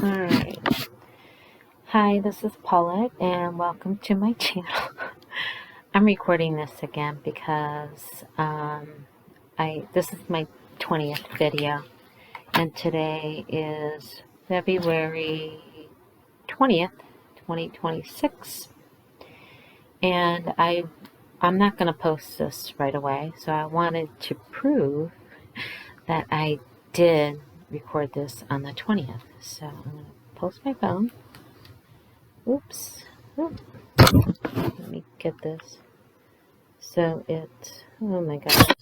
Alright. Hi, this is Paulette and welcome to my channel. I'm recording this again because this is my 20th video and today is February 20th, 2026, and I'm not going to post this right away, so I wanted to prove that I did record this on the 20th. So I'm going to post my phone. Oops. Oop. Let me get this. So it's, oh my god.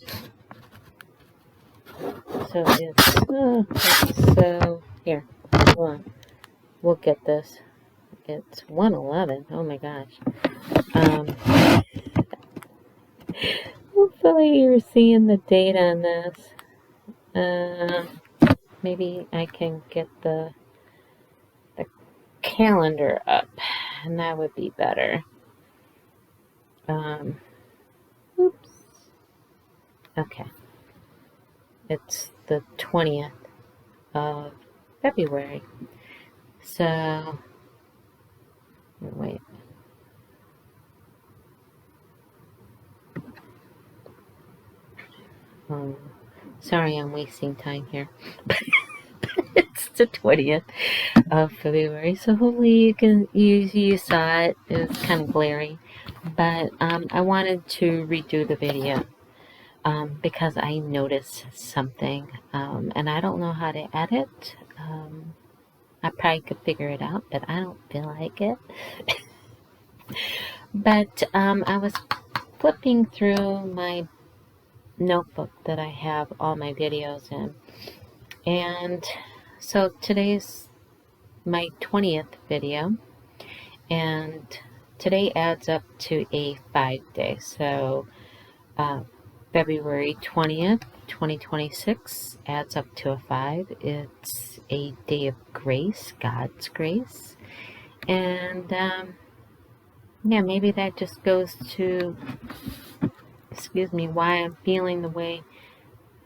So here, hold on. We'll get this. It's 1:11. Oh my gosh. Hopefully you're seeing the date on this. Maybe I can get the calendar up, and that would be better. Oops. Okay. It's the 20th of February. So, wait. Sorry, I'm wasting time here. It's the 20th of February, so hopefully you saw it. It was kind of glary, but I wanted to redo the video because I noticed something, and I don't know how to edit. I probably could figure it out, but I don't feel like it. But I was flipping through my notebook that I have all my videos in, and so today's my 20th video, and today adds up to a 5-day. So February 20th, 2026 adds up to a 5. It's a day of grace, God's grace. And yeah, maybe that just goes to, excuse me, why I'm feeling the way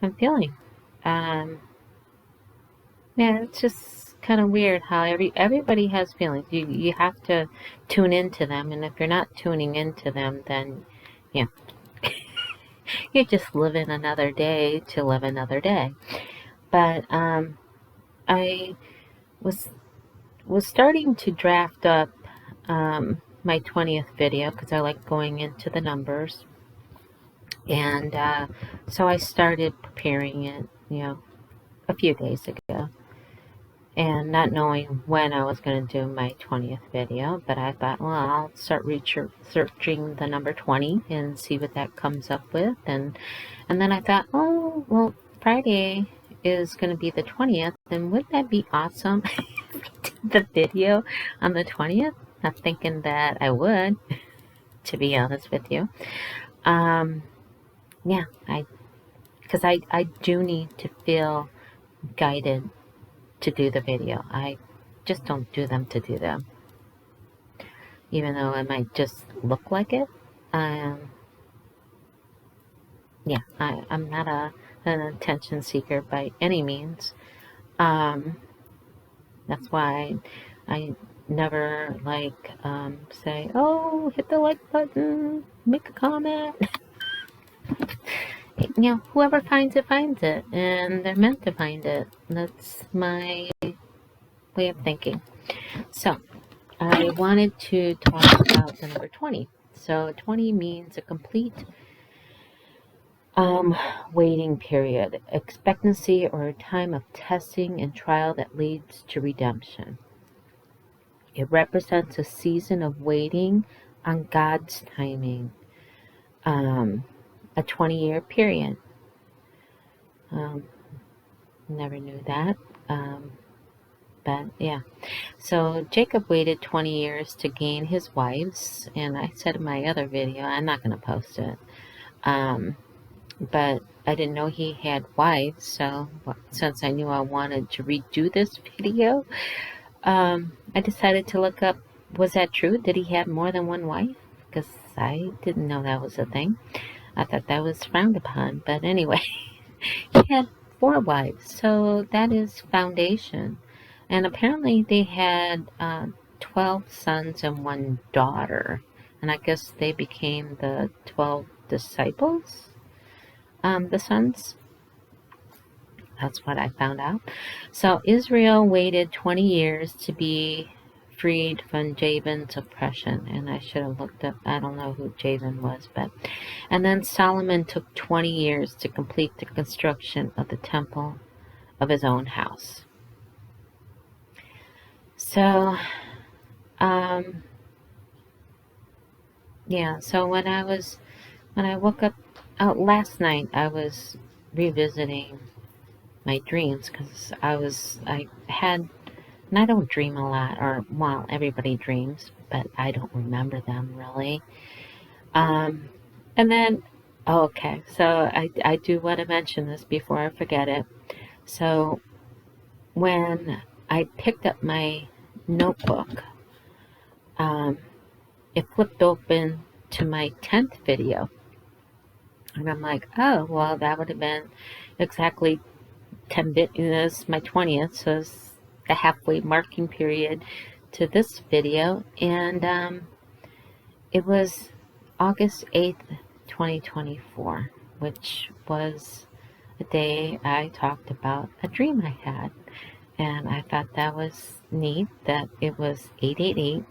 I'm feeling. Yeah, it's just kind of weird how everybody has feelings. You have to tune into them, and if you're not tuning into them, then yeah, you're just living another day to live another day. But I was starting to draft up my 20th video because I like going into the numbers, and so I started preparing it, a few days ago. And not knowing when I was going to do my 20th video, but I thought, well, I'll start searching the number 20 and see what that comes up with. And then I thought, oh, well, Friday is going to be the 20th, and wouldn't that be awesome if we did the video on the 20th? Not thinking that I would, to be honest with you. Yeah, because I do need to feel guided to do the video. I just don't do them to do them, even though it might just look like it. Yeah, I'm not an attention seeker by any means. That's why I never say, oh, hit the like button, make a comment. Whoever finds it, and they're meant to find it. That's my way of thinking. So, I wanted to talk about the number 20. So 20 means a complete waiting period, expectancy, or a time of testing and trial that leads to redemption. It represents a season of waiting on God's timing, a 20-year period. Never knew that. But yeah, so Jacob waited 20 years to gain his wives, and I said in my other video, I'm not going to post it, but I didn't know he had wives, so since I knew I wanted to redo this video, I decided to look up, was that true? Did he have more than one wife? Because I didn't know that was a thing. I thought that was frowned upon, but anyway, he had 4 wives, so that is foundation. And apparently they had 12 sons and one daughter. And I guess they became the 12 disciples, the sons. That's what I found out. So Israel waited 20 years to be freed from Jabin's oppression. And I should have looked up, I don't know who Jabin was, but. And then Solomon took 20 years to complete the construction of the temple of his own house. So, yeah, so when I woke up last night, I was revisiting my dreams because I had, and I don't dream a lot, or, well, everybody dreams, but I don't remember them really. And then, okay, so I do want to mention this before I forget it. So when I picked up my notebook, it flipped open to my 10th video. And I'm like, oh, well, that would have been exactly 10 videos, my 20th, so it's the halfway marking period to this video. And it was August 8th, 2024, which was a day I talked about a dream I had. And I thought that was neat that it was 888,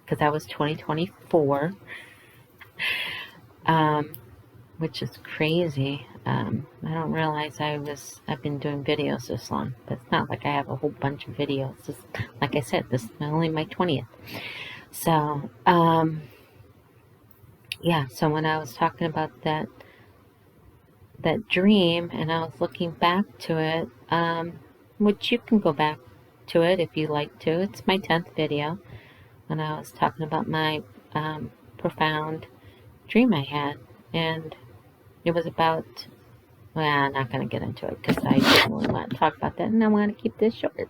because that was 2024, which is crazy. I don't realize I've been doing videos this long, but it's not like I have a whole bunch of videos. Just, like I said, this is only my 20th. So, yeah, so when I was talking about that dream and I was looking back to it, which you can go back to it if you like to. It's my 10th video when I was talking about my profound dream I had, and it was about, well, I'm not going to get into it because I don't really want to talk about that and I want to keep this short.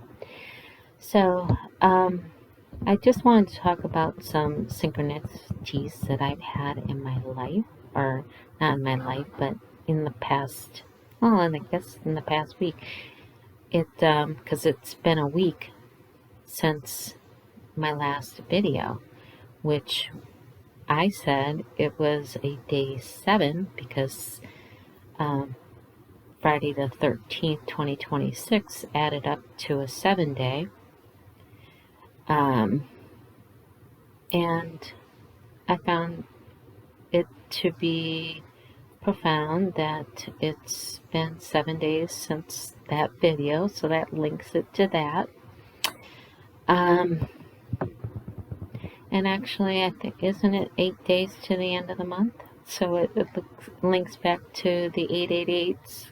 So I just wanted to talk about some synchronicities that I've had in my life, or not in my life, but in the past, well, and I guess in the past week. Because it's been a week since my last video, which I said it was a day 7 because Friday the 13th, 2026 added up to a 7-day. And I found it to be profound that it's been 7 days since that video, so that links it to that. And actually, I think, isn't it 8 days to the end of the month? So it links back to the 888s.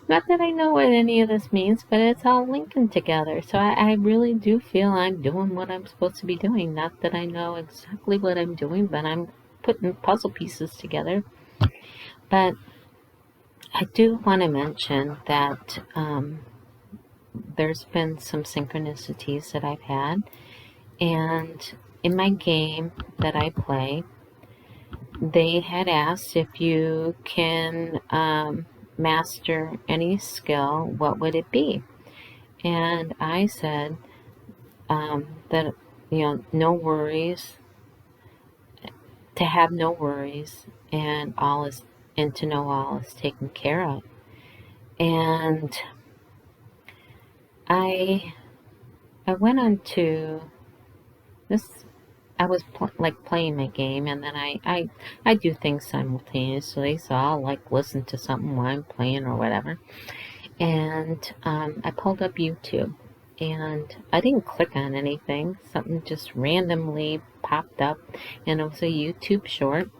Not that I know what any of this means, but it's all linking together. So I really do feel I'm doing what I'm supposed to be doing. Not that I know exactly what I'm doing, but I'm putting puzzle pieces together. But I do want to mention that there's been some synchronicities that I've had. And in my game that I play, they had asked if you can master any skill, what would it be? And I said that, no worries, to have no worries, and to know all is taken care of. And I went on to this. I was playing my game, and then I do things simultaneously, so I'll listen to something while I'm playing or whatever. And I pulled up YouTube, and I didn't click on anything. Something just randomly popped up, and it was a YouTube short.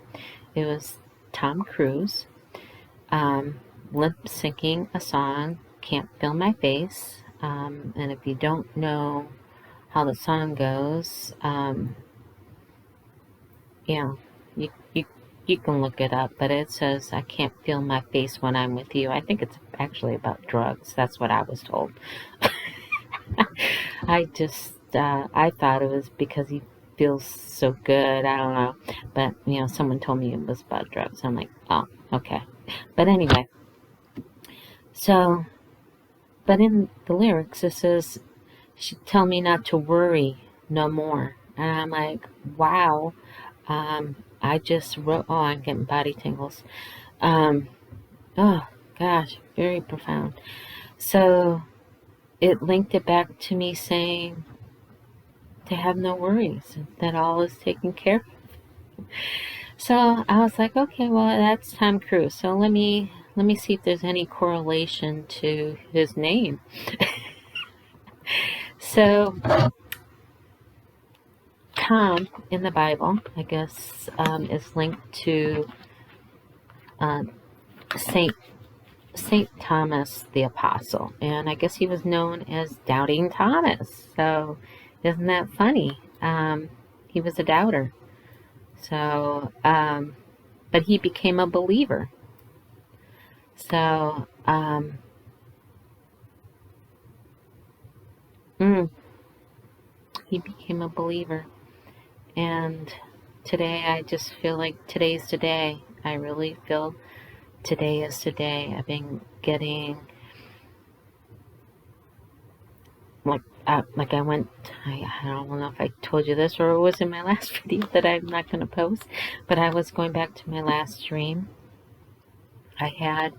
It was Tom Cruise lip syncing a song, "Can't Feel My Face." And if you don't know how the song goes, you can look it up, but it says, "I can't feel my face when I'm with you." I think it's actually about drugs. That's what I was told. I thought it was because he feels so good. I don't know. But, someone told me it was about drugs. I'm like, oh, okay. But anyway, So, but in the lyrics it says, she tell me not to worry no more. And I'm like, wow. I just wrote, oh, I'm getting body tingles. Um, oh, gosh, very profound. So it linked it back to me saying to have no worries, that all is taken care of. So I was like, okay, well, that's Tom Cruise. So let me see if there's any correlation to his name. So Tom in the Bible, I guess, is linked to uh, Saint Saint Thomas the Apostle, and I guess he was known as Doubting Thomas. So isn't that funny? He was a doubter. So, but he became a believer. So, mm, he became a believer. And today I just feel like today's today. I really feel today is today. I've been getting like I went, I don't know if I told you this or it was in my last video that I'm not going to post, but I was going back to my last stream. I had,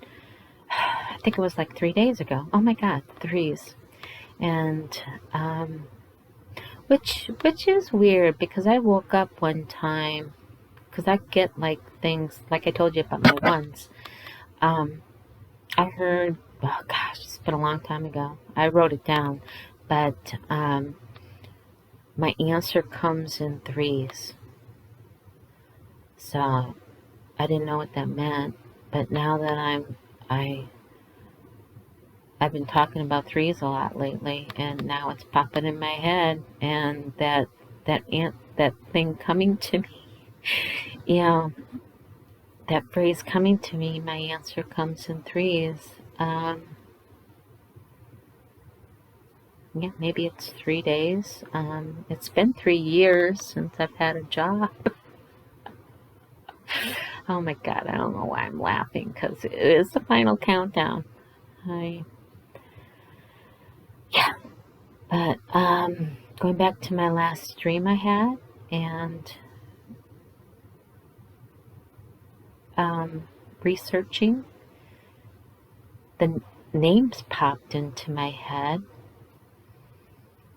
I think it was like 3 days ago. Oh my God, threes. And, which is weird because I woke up one time, because I get like things, like I told you about my ones. I heard, oh gosh, it's been a long time ago. I wrote it down, but, my answer comes in threes. So I didn't know what that meant, but now that I've been talking about threes a lot lately, and now it's popping in my head, and that thing coming to me, you know, that phrase coming to me, my answer comes in threes. Yeah, maybe it's 3 days. It's been 3 years since I've had a job. Oh my God, I don't know why I'm laughing, because it is the final countdown. Yeah, but going back to my last stream I had, and researching, the names popped into my head.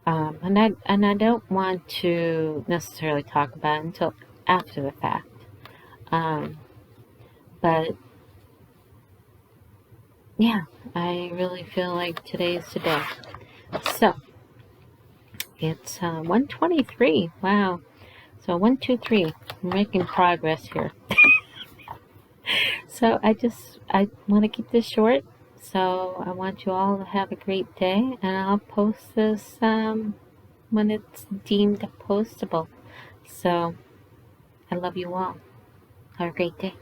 And I don't want to necessarily talk about it until after the fact. But yeah, I really feel like today's today. So it's 1:23. Wow. So 1, 2, 3. We're making progress here. So I want to keep this short. So I want you all to have a great day, and I'll post this when it's deemed postable. So I love you all. Have a great day.